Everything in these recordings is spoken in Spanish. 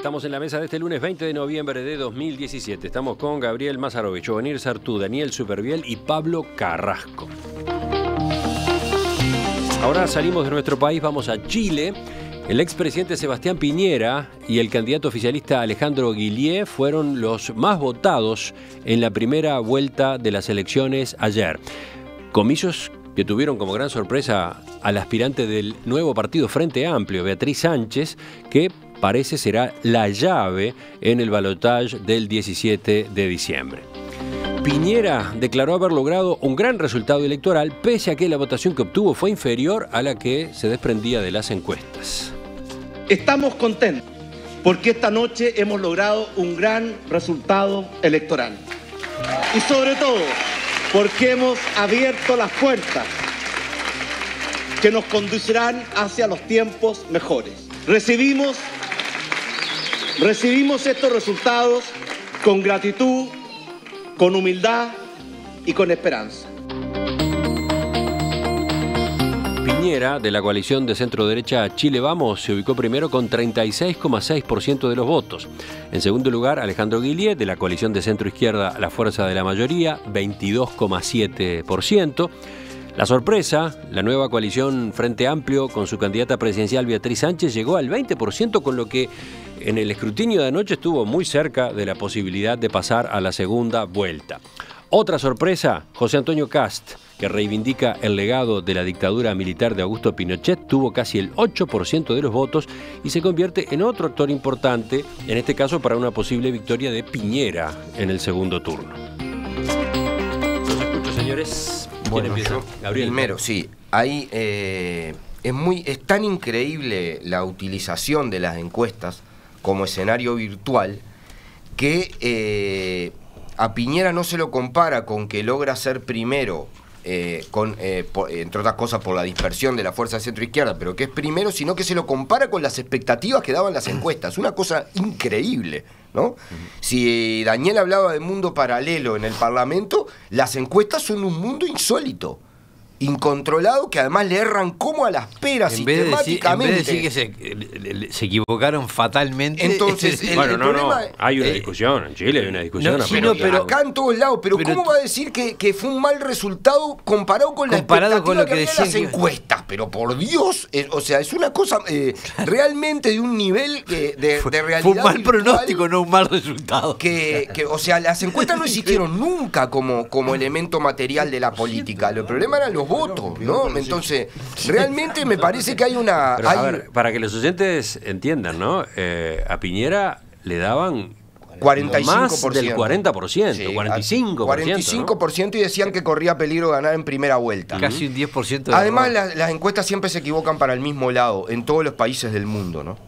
Estamos en la mesa de este lunes 20 de noviembre de 2017. Estamos con Gabriel Mazarovich, Jovenir Sartú, Daniel Superviel y Pablo Carrasco. Ahora salimos de nuestro país, vamos a Chile. El expresidente Sebastián Piñera y el candidato oficialista Alejandro Guillier fueron los más votados en la primera vuelta de las elecciones ayer. Comicios que tuvieron como gran sorpresa al aspirante del nuevo partido Frente Amplio, Beatriz Sánchez, que parece será la llave en el balotaje del 17 de diciembre. Piñera declaró haber logrado un gran resultado electoral, pese a que la votación que obtuvo fue inferior a la que se desprendía de las encuestas. Estamos contentos porque esta noche hemos logrado un gran resultado electoral. Y sobre todo, porque hemos abierto las puertas que nos conducirán hacia los tiempos mejores. Recibimos estos resultados con gratitud, con humildad y con esperanza. Piñera, de la coalición de centro-derecha Chile Vamos, se ubicó primero con 36,6% de los votos. En segundo lugar, Alejandro Guillier, de la coalición de centro-izquierda La Fuerza de la Mayoría, 22,7%. La sorpresa, la nueva coalición Frente Amplio, con su candidata presidencial Beatriz Sánchez, llegó al 20%, con lo que en el escrutinio de anoche estuvo muy cerca de la posibilidad de pasar a la segunda vuelta. Otra sorpresa, José Antonio Kast, que reivindica el legado de la dictadura militar de Augusto Pinochet, tuvo casi el 8% de los votos y se convierte en otro actor importante, en este caso para una posible victoria de Piñera en el segundo turno. Los escucho, señores. ¿Quién empieza? Gabriel. Primero, sí. Ahí es tan increíble la utilización de las encuestas como escenario virtual que a Piñera no se lo compara con que logra ser primero, entre otras cosas por la dispersión de la fuerza centro-izquierda, pero que es primero, sino que se lo compara con las expectativas que daban las encuestas. Una cosa increíble, ¿no? Si Daniel hablaba de mundo paralelo en el Parlamento, las encuestas son un mundo insólito, incontrolado, que además le erran como a las peras sistemáticamente. En vez de decir que se equivocaron fatalmente. Entonces, bueno, no, hay una discusión, en Chile hay una discusión. Pero acá en todos lados, pero ¿cómo va a decir que fue un mal resultado comparado con la expectativa que había las encuestas? Pero por Dios, o sea, es una cosa realmente de un nivel de realidad. Fue un mal pronóstico, no un mal resultado. O sea, las encuestas no existieron nunca como elemento material de la política. El problema eran los votos, ¿no? Entonces, realmente me parece que hay una... Pero, a ver, para que los oyentes entiendan, ¿no? A Piñera le daban 45%. Más del 40%, sí, 45%. 45%, ¿no? Y decían que corría peligro de ganar en primera vuelta. Casi un 10%. Además, las encuestas siempre se equivocan para el mismo lado en todos los países del mundo, ¿no?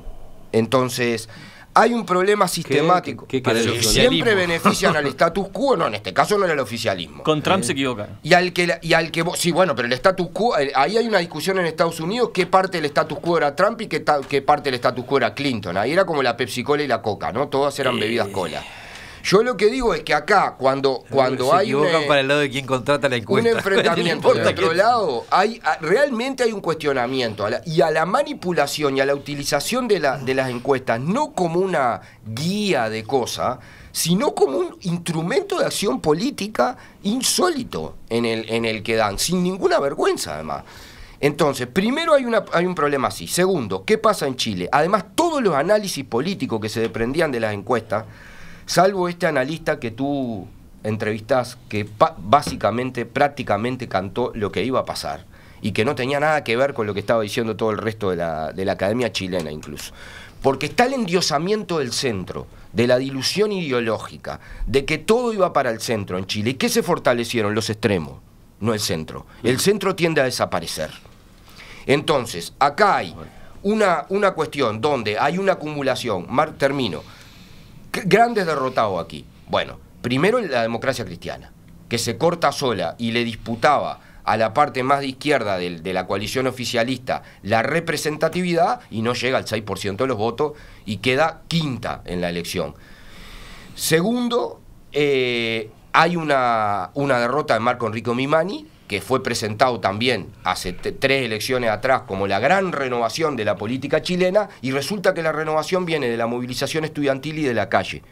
Entonces, hay un problema sistemático. ¿Qué siempre benefician al status quo. No, en este caso no era el oficialismo. Con Trump se equivocan. Sí, bueno, pero el status quo, ahí hay una discusión en Estados Unidos, qué parte del status quo era Trump y qué parte del status quo era Clinton. Ahí era como la Pepsi Cola y la Coca, ¿no? Todas eran bebidas cola. Yo lo que digo es que acá, cuando se hay equivocan para el lado de quien contrata la encuesta. un enfrentamiento del otro lado, realmente hay un cuestionamiento y a la manipulación y a la utilización de las encuestas, no como una guía de cosas, sino como un instrumento de acción política insólito en el que dan, sin ninguna vergüenza además. Entonces, primero hay un problema así. Segundo, ¿qué pasa en Chile? Además, todos los análisis políticos que se desprendían de las encuestas, salvo este analista que tú entrevistas, que básicamente, prácticamente cantó lo que iba a pasar y que no tenía nada que ver con lo que estaba diciendo todo el resto de la academia chilena incluso. Porque está el endiosamiento del centro, de la dilución ideológica, de que todo iba para el centro en Chile. ¿Y qué se fortalecieron? Los extremos, no el centro. El centro tiende a desaparecer. Entonces, acá hay una cuestión donde hay una acumulación, termino, grandes derrotados aquí. Bueno, primero la democracia cristiana, que se corta sola y le disputaba a la parte más de izquierda de la coalición oficialista la representatividad y no llega al 6% de los votos y queda quinta en la elección. Segundo, hay una derrota de Marco Enrico Mimani que fue presentado también hace 3 elecciones atrás como la gran renovación de la política chilena, y resulta que la renovación viene de la movilización estudiantil y de la calle.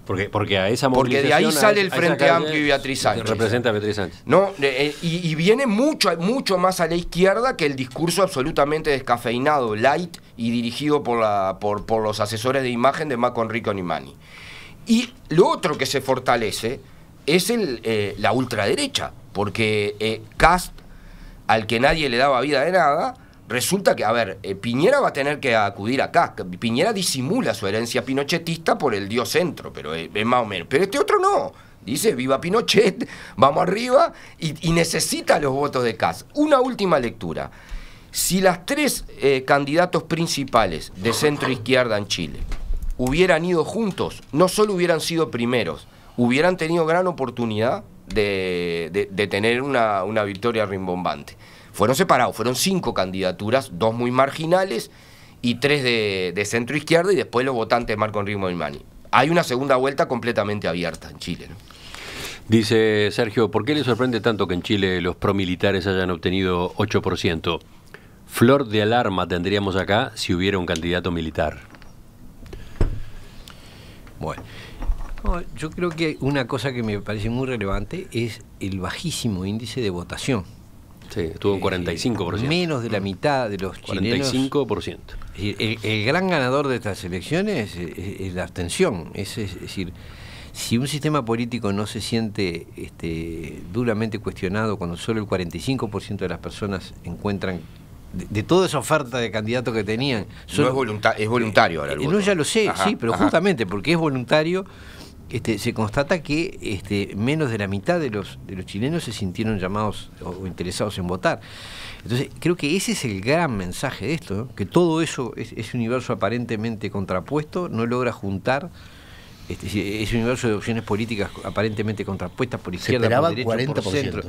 Porque a esa movilización... Porque de ahí sale el Frente Amplio y Beatriz Sánchez. Representa a Beatriz Sánchez. ¿No? Y viene mucho más a la izquierda que el discurso absolutamente descafeinado, light y dirigido por los asesores de imagen de Macon Rico Nimani. Y lo otro que se fortalece es la ultraderecha, porque Kast, al que nadie le daba vida de nada, resulta que, Piñera va a tener que acudir acá. Piñera disimula su herencia pinochetista por el dios centro, pero es más o menos. Pero este otro no. Dice, viva Pinochet, vamos arriba, y necesita los votos de Kast. Una última lectura. Si las 3 candidatos principales de centro-izquierda en Chile hubieran ido juntos, no solo hubieran sido primeros, hubieran tenido gran oportunidad de tener una victoria rimbombante. Fueron separados, fueron 5 candidaturas, 2 muy marginales y 3 de centro izquierda, y después los votantes de Macon Rico Nimani. Hay una segunda vuelta completamente abierta en Chile, ¿no? Dice Sergio, ¿por qué le sorprende tanto que en Chile los promilitares hayan obtenido 8%? Flor de alarma tendríamos acá si hubiera un candidato militar. Bueno, yo creo que una cosa que me parece muy relevante es el bajísimo índice de votación. Sí, estuvo en 45%. Menos de la mitad de los 45%. chilenos. El gran ganador de estas elecciones es la abstención. Es decir, si un sistema político no se siente duramente cuestionado cuando solo el 45% de las personas encuentran, de toda esa oferta de candidatos que tenían... Solo, es voluntario ahora el voto. No, ya lo sé, ajá, sí, pero justamente porque es voluntario... se constata que menos de la mitad de los chilenos se sintieron llamados o interesados en votar. Entonces, creo que ese es el gran mensaje de esto, ¿no? Que todo eso, ese universo aparentemente contrapuesto, no logra juntar ese universo de opciones políticas aparentemente contrapuestas por izquierda, por derecha, 40%. por centro.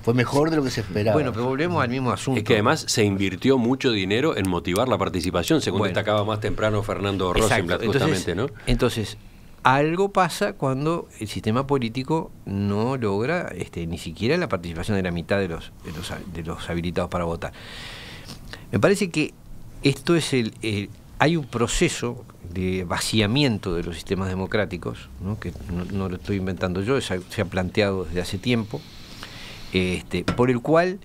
Fue mejor de lo que se esperaba. Bueno, pero volvemos al mismo asunto. Es que además se invirtió mucho dinero en motivar la participación, según destacaba más temprano Fernando Rosenblatt, justamente, ¿no? Entonces, algo pasa cuando el sistema político no logra ni siquiera la participación de la mitad de los habilitados para votar. Me parece que esto es hay un proceso de vaciamiento de los sistemas democráticos, ¿no? Que no lo estoy inventando yo, se ha planteado desde hace tiempo, por el cual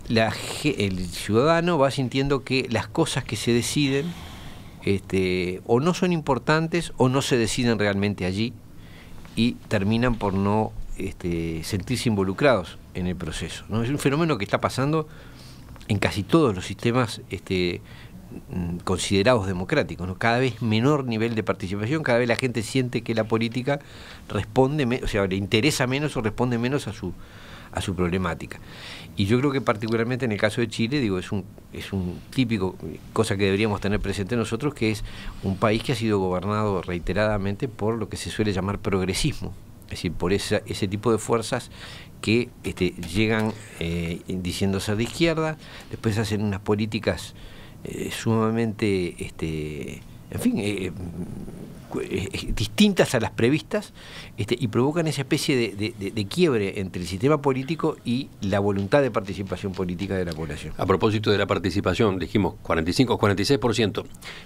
el ciudadano va sintiendo que las cosas que se deciden o no son importantes o no se deciden realmente allí, y terminan por no sentirse involucrados en el proceso, ¿no? Es un fenómeno que está pasando en casi todos los sistemas considerados democráticos, ¿no? Cada vez menor nivel de participación, cada vez la gente siente que la política responde, o sea, le interesa menos o responde menos a su problemática. Y yo creo que particularmente en el caso de Chile, es un típico, cosa que deberíamos tener presente nosotros, que es un país que ha sido gobernado reiteradamente por lo que se suele llamar progresismo, es decir, por ese tipo de fuerzas que llegan diciendo ser de izquierda, después hacen unas políticas sumamente, distintas a las previstas, y provocan esa especie de quiebre entre el sistema político y la voluntad de participación política de la población. A propósito de la participación, dijimos 45 o 46%,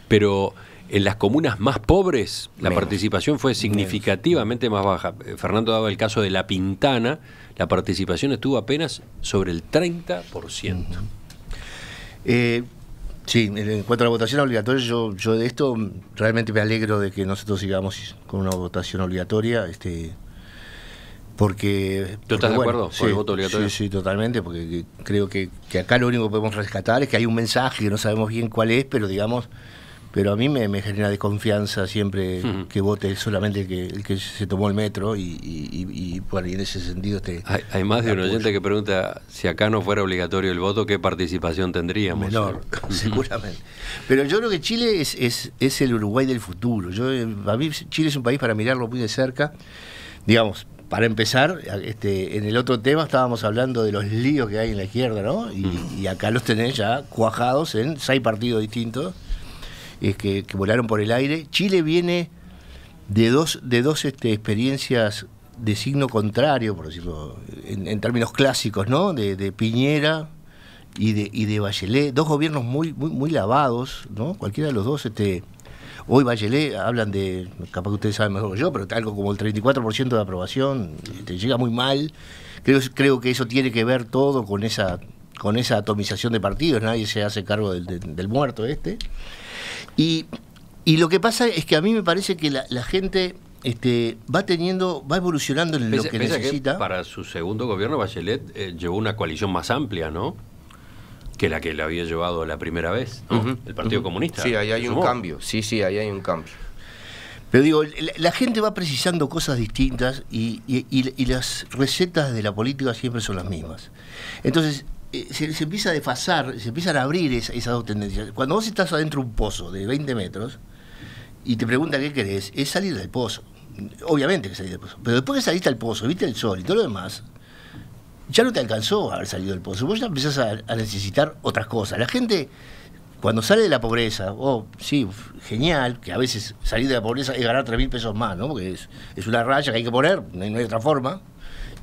pero en las comunas más pobres la participación fue significativamente más baja. Fernando daba el caso de La Pintana, la participación estuvo apenas sobre el 30%. Sí, en cuanto a la votación obligatoria, yo de esto realmente me alegro de que nosotros sigamos con una votación obligatoria, porque... ¿Tú estás de acuerdo con el voto obligatorio? Sí, totalmente, porque creo que acá lo único que podemos rescatar es que hay un mensaje que no sabemos bien cuál es, pero a mí me genera desconfianza siempre que vote solamente el que se tomó el metro, y bueno, y en ese sentido hay más de un oyente que pregunta, si acá no fuera obligatorio el voto, ¿qué participación tendríamos? Menor, seguramente. Pero yo creo que Chile es el Uruguay del futuro. A mí Chile es un país para mirarlo muy de cerca. Digamos, para empezar, en el otro tema estábamos hablando de los líos que hay en la izquierda, ¿no? Y acá los tenés ya cuajados en 6 partidos distintos, que volaron por el aire. Chile viene de dos experiencias de signo contrario, por decirlo en términos clásicos, ¿no? De Piñera y de Bachelet, dos gobiernos muy lavados, ¿no? Cualquiera de los dos, hoy Bachelet hablan de, capaz que ustedes saben mejor que yo, pero algo como el 34% de aprobación, llega muy mal. Creo que eso tiene que ver todo con esa atomización de partidos, nadie se hace cargo del muerto y lo que pasa es que a mí me parece que la gente va evolucionando en lo que necesita. Que para su segundo gobierno Bachelet llevó una coalición más amplia, ¿no? Que la había llevado la primera vez, ¿no? El Partido Comunista. Sí, ahí hay un cambio. Sí, ahí hay un cambio. Pero digo, la gente va precisando cosas distintas y las recetas de la política siempre son las mismas. Entonces, se empieza a desfasar, se empiezan a abrir esas dos tendencias. Cuando vos estás adentro de un pozo de 20 metros y te preguntan qué querés, es salir del pozo. Obviamente que salir del pozo. Pero después que saliste al pozo, viste el sol y todo lo demás, ya no te alcanzó a haber salido del pozo. Vos ya empezás a necesitar otras cosas. La gente, cuando sale de la pobreza, sí, genial, que a veces salir de la pobreza es ganar 3.000 pesos más, ¿no? Porque es una raya que hay que poner, no hay otra forma.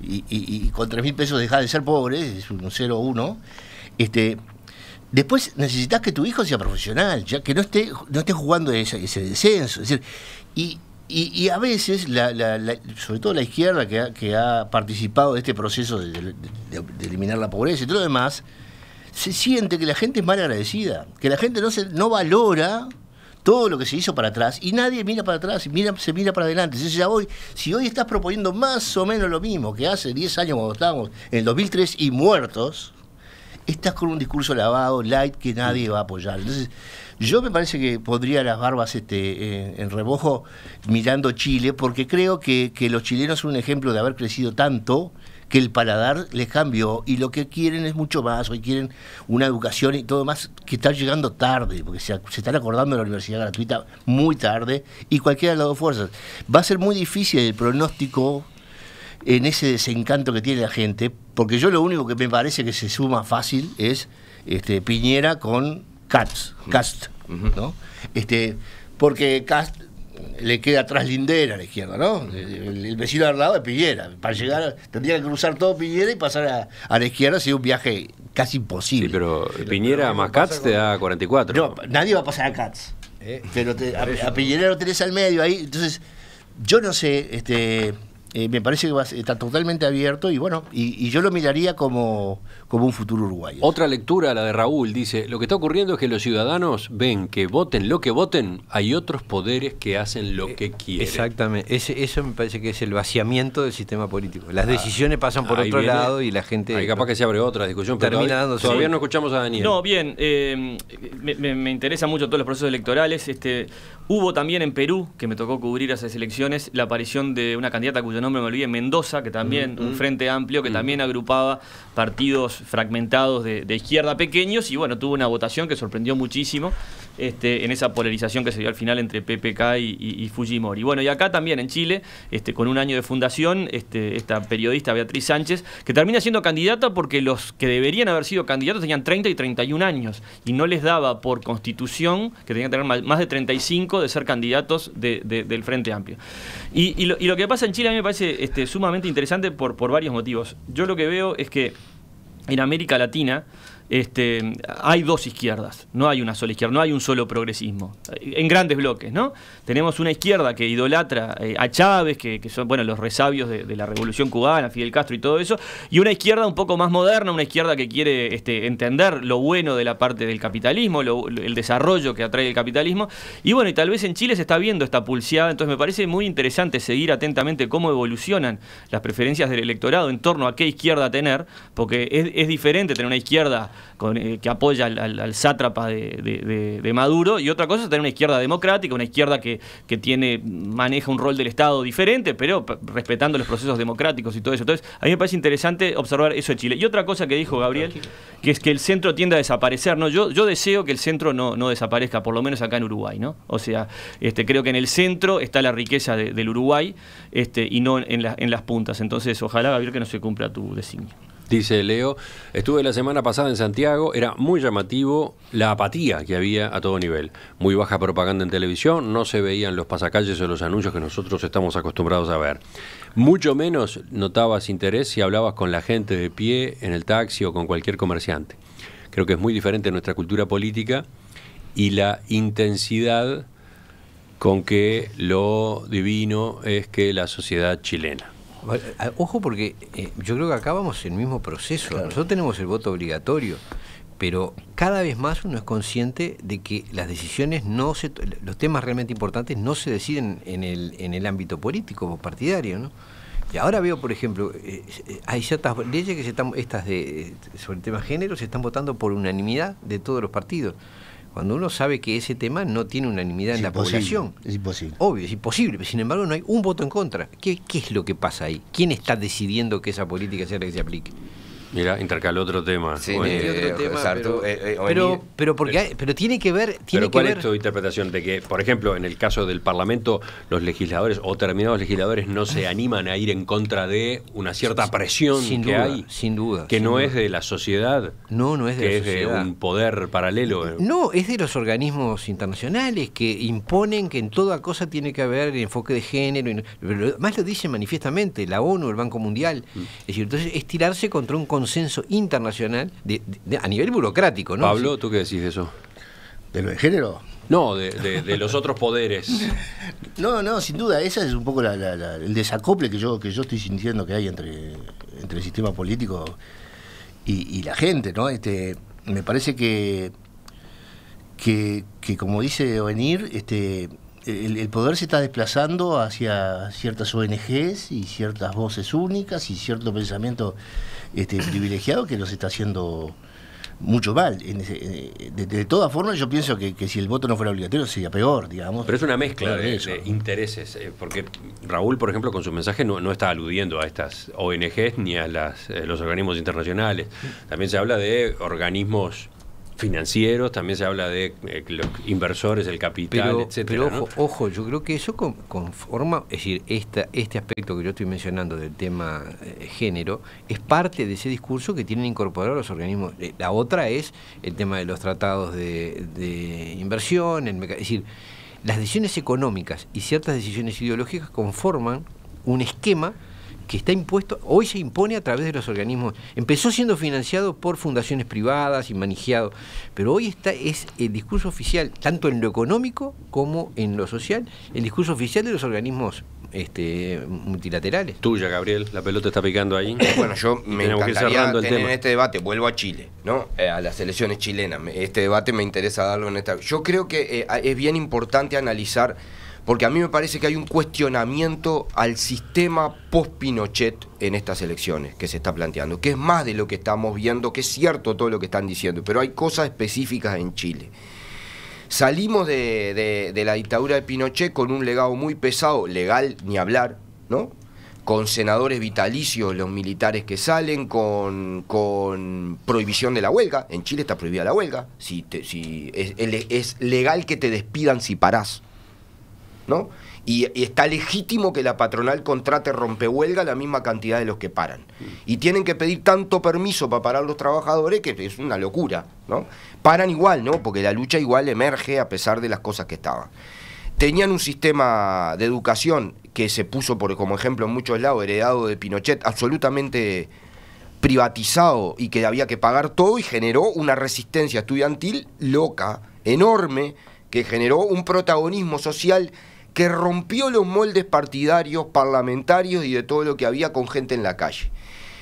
Y con 3.000 pesos dejás de ser pobre, es un 0-1. Después necesitas que tu hijo sea profesional, ya que no esté jugando ese descenso. Es decir, y a veces, sobre todo la izquierda que ha participado de este proceso de eliminar la pobreza y todo lo demás, se siente que la gente es mal agradecida, que la gente no valora todo lo que se hizo para atrás y nadie mira para atrás, se mira para adelante. Entonces si hoy estás proponiendo más o menos lo mismo que hace 10 años cuando estábamos en el 2003 y muertos, estás con un discurso lavado, light, que nadie va a apoyar. Entonces, yo me parece que pondría las barbas en remojo mirando Chile, porque creo que los chilenos son un ejemplo de haber crecido tanto que el paladar les cambió y lo que quieren es mucho más. Hoy quieren una educación y todo más que está llegando tarde, porque se están acordando de la universidad gratuita muy tarde y cualquiera de las dos fuerzas. Va a ser muy difícil el pronóstico en ese desencanto que tiene la gente, porque yo lo único que me parece que se suma fácil es Piñera con Cast, ¿no? Porque Cast le queda atrás Lindera a la izquierda, ¿no? El vecino al lado es Piñera. Para llegar, tendría que cruzar todo Piñera y pasar a la izquierda, sería un viaje casi imposible. Sí, pero Piñera más Katz te da 44. No, nadie va a pasar a Katz. Pero a Piñera lo tenés al medio ahí. Entonces, yo no sé, me parece que está totalmente abierto y bueno, y yo lo miraría como un futuro uruguayo. Otra lectura, la de Raúl, dice: lo que está ocurriendo es que los ciudadanos ven que voten lo que voten, hay otros poderes que hacen lo que quieren. Exactamente, eso me parece que es el vaciamiento del sistema político. Las decisiones pasan por otro lado y la gente... Ahí capaz que se abre otra discusión, pero todavía no escuchamos a Daniel. No, bien, me interesan mucho todos los procesos electorales. Hubo también en Perú, que me tocó cubrir esas elecciones, la aparición de una candidata cuyo nombre me olvidé, Mendoza, que también, un frente amplio, que también agrupaba partidos fragmentados de izquierda pequeños, y bueno, tuvo una votación que sorprendió muchísimo en esa polarización que se dio al final entre PPK y Fujimori. Bueno, y acá también en Chile, con un año de fundación, esta periodista Beatriz Sánchez, que termina siendo candidata porque los que deberían haber sido candidatos tenían 30 y 31 años, y no les daba por constitución, que tenían que tener más de 35, de ser candidatos del Frente Amplio. Y lo que pasa en Chile a mí me parece sumamente interesante por varios motivos. Yo lo que veo es que en América Latina hay dos izquierdas, no hay una sola izquierda, no hay un solo progresismo, en grandes bloques, ¿no? Tenemos una izquierda que idolatra a Chávez, que son los resabios de la Revolución Cubana, Fidel Castro y todo eso, y una izquierda un poco más moderna, una izquierda que quiere entender lo bueno de la parte del capitalismo, el desarrollo que atrae el capitalismo, y bueno, y tal vez en Chile se está viendo esta pulseada. Entonces me parece muy interesante seguir atentamente cómo evolucionan las preferencias del electorado en torno a qué izquierda tener, porque es diferente tener una izquierda que apoya al sátrapa de Maduro, y otra cosa es tener una izquierda democrática, una izquierda que maneja un rol del Estado diferente, pero respetando los procesos democráticos y todo eso. Entonces, a mí me parece interesante observar eso de Chile. Y otra cosa que dijo Gabriel, que es que el centro tiende a desaparecer, ¿no? Yo deseo que el centro no desaparezca, por lo menos acá en Uruguay, ¿no? O sea, creo que en el centro está la riqueza del Uruguay, y no en las puntas. Entonces, ojalá, Gabriel, que no se cumpla tu designio. Dice Leo, estuve la semana pasada en Santiago, era muy llamativo la apatía que había a todo nivel. Muy baja propaganda en televisión, no se veían los pasacalles o los anuncios que nosotros estamos acostumbrados a ver. Mucho menos notabas interés si hablabas con la gente de pie en el taxi o con cualquier comerciante. Creo que es muy diferente nuestra cultura política y la intensidad con que lo divino es que la sociedad chilena. Ojo porque yo creo que acá vamos en el mismo proceso. Claro. Nosotros tenemos el voto obligatorio, pero cada vez más uno es consciente de que las decisiones los temas realmente importantes no se deciden en el ámbito político o partidario, ¿no? Y ahora veo, por ejemplo, hay ciertas leyes que sobre el tema género se están votando por unanimidad de todos los partidos. Cuando uno sabe que ese tema no tiene unanimidad en la población. Es imposible. Obvio, es imposible, pero sin embargo no hay un voto en contra. ¿Qué es lo que pasa ahí? ¿Quién está decidiendo que esa política sea la que se aplique? Mira, intercaló otro tema. Sí, otro tema, pero tiene que ver... ¿Cuál es tu interpretación de que, por ejemplo, en el caso del Parlamento, los legisladores o determinados legisladores no se animan a ir en contra de una cierta presión hay? Sin duda. Que no es de la sociedad. No es de la sociedad. Que es de un poder paralelo. No, es de los organismos internacionales que imponen que en toda cosa tiene que haber enfoque de género. Pero además lo dicen manifiestamente, la ONU, el Banco Mundial. Es decir, entonces es tirarse contra un consenso internacional a nivel burocrático, ¿no? Pablo, ¿tú qué decís de eso? ¿De lo de género? No, de los otros poderes. No, sin duda, ese es un poco el desacople que yo estoy sintiendo que hay entre el sistema político y la gente, ¿no? Me parece que como dice Ovenir, el poder se está desplazando hacia ciertas ONGs y ciertas voces únicas y cierto pensamiento privilegiado que los está haciendo mucho mal. De todas formas, yo pienso que si el voto no fuera obligatorio sería peor, digamos. Pero es una mezcla de intereses, porque Raúl, por ejemplo, con su mensaje no está aludiendo a estas ONGs ni a los organismos internacionales. También se habla de organismos financieros, también se habla de los inversores, el capital, etcétera. Pero ojo, yo creo que eso conforma, es decir, este aspecto que yo estoy mencionando del tema género, es parte de ese discurso que tienen incorporado los organismos. La otra es el tema de los tratados de inversión, es decir, las decisiones económicas y ciertas decisiones ideológicas conforman un esquema que está impuesto, hoy se impone a través de los organismos. Empezó siendo financiado por fundaciones privadas y manejado, pero hoy es el discurso oficial, tanto en lo económico como en lo social, el discurso oficial de los organismos multilaterales. Tuya, Gabriel, la pelota está picando ahí. Bueno, yo me encantaría tener en este debate, vuelvo a Chile, ¿no? A las elecciones chilenas. Este debate me interesa darlo en esta. Yo creo que es bien importante analizar, porque a mí me parece que hay un cuestionamiento al sistema post-Pinochet en estas elecciones que se está planteando, que es más de lo que estamos viendo, que es cierto todo lo que están diciendo, pero hay cosas específicas en Chile. Salimos de la dictadura de Pinochet con un legado muy pesado, legal ni hablar, ¿no? Con senadores vitalicios, los militares que salen, con prohibición de la huelga. En Chile está prohibida la huelga. Es legal que te despidan si parás, ¿no? Y está legítimo que la patronal contrate rompehuelga la misma cantidad de los que paran. Y tienen que pedir tanto permiso para parar los trabajadores que es una locura, ¿no? Paran igual, ¿no? Porque la lucha igual emerge a pesar de las cosas que estaban. Tenían un sistema de educación que se puso como ejemplo en muchos lados, heredado de Pinochet, absolutamente privatizado y que había que pagar todo, y generó una resistencia estudiantil loca, enorme, que generó un protagonismo social que rompió los moldes partidarios, parlamentarios y de todo lo que había con gente en la calle.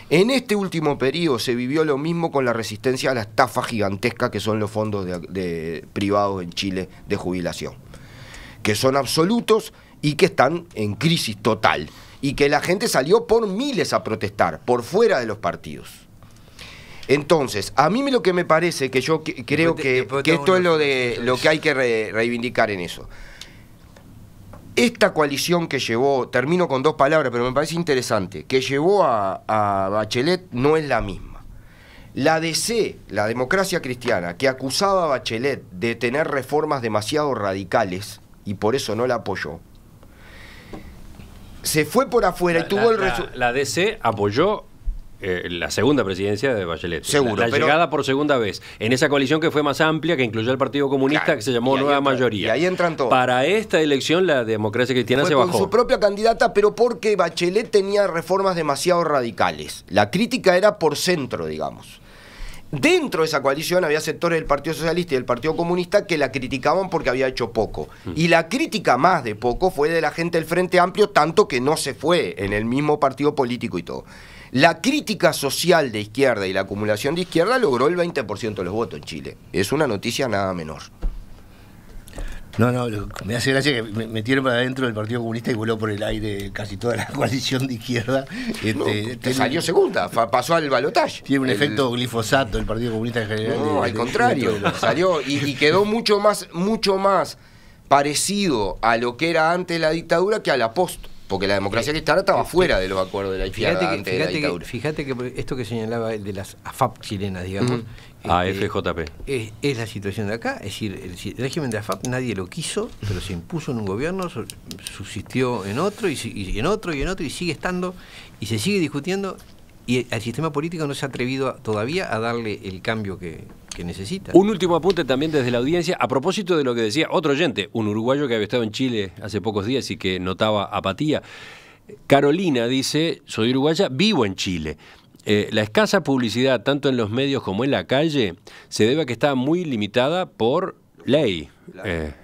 En este último periodo se vivió lo mismo con la resistencia a la estafa gigantesca que son los fondos privados en Chile de jubilación, que son absolutos y que están en crisis total, y que la gente salió por miles a protestar, por fuera de los partidos. Entonces, a mí lo que me parece, que yo creo que esto es lo que hay que reivindicar en eso. Esta coalición que llevó, termino con dos palabras, pero me parece interesante, que llevó a Bachelet no es la misma. La DC, la Democracia Cristiana, que acusaba a Bachelet de tener reformas demasiado radicales, y por eso no la apoyó, se fue por afuera y tuvo el resultado. La DC apoyó la segunda presidencia de Bachelet. Seguro, La llegada por segunda vez. En esa coalición que fue más amplia, que incluyó al Partido Comunista, claro, que se llamó Nueva Mayoría. Y ahí entran todos. Para esta elección, la Democracia Cristiana Fue se bajó. con su propia candidata, pero porque Bachelet tenía reformas demasiado radicales. La crítica era por centro, digamos. Dentro de esa coalición había sectores del Partido Socialista y del Partido Comunista que la criticaban porque había hecho poco. Y la crítica más de poco fue de la gente del Frente Amplio, tanto que no se fue en el mismo partido político y todo. La crítica social de izquierda y la acumulación de izquierda logró el 20% de los votos en Chile. Es una noticia nada menor. No, me hace gracia que me metieron para adentro del Partido Comunista y voló por el aire casi toda la coalición de izquierda. Salió segunda, pasó al balotaje. Tiene un efecto glifosato el Partido Comunista en general. No, al contrario, salió y quedó mucho más parecido a lo que era antes de la dictadura que a la post. Porque la Democracia Cristiana estaba fuera de los acuerdos de la izquierda antes de la dictadura. Fíjate que esto que señalaba el de las AFAP chilenas, digamos. AFJP. Es la situación de acá. Es decir, el régimen de AFAP nadie lo quiso, pero se impuso en un gobierno, subsistió en otro, y en otro, y sigue estando, y se sigue discutiendo. Y el sistema político no se ha atrevido todavía a darle el cambio que necesita. Un último apunte también desde la audiencia, a propósito de lo que decía otro oyente, un uruguayo que había estado en Chile hace pocos días y que notaba apatía. Carolina dice, soy uruguaya, vivo en Chile. La escasa publicidad, tanto en los medios como en la calle, se debe a que está muy limitada por ley,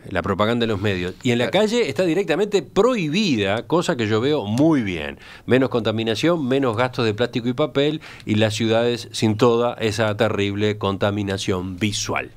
la propaganda en los medios. Y en la calle está directamente prohibida, cosa que yo veo muy bien. Menos contaminación, menos gastos de plástico y papel, y las ciudades sin toda esa terrible contaminación visual.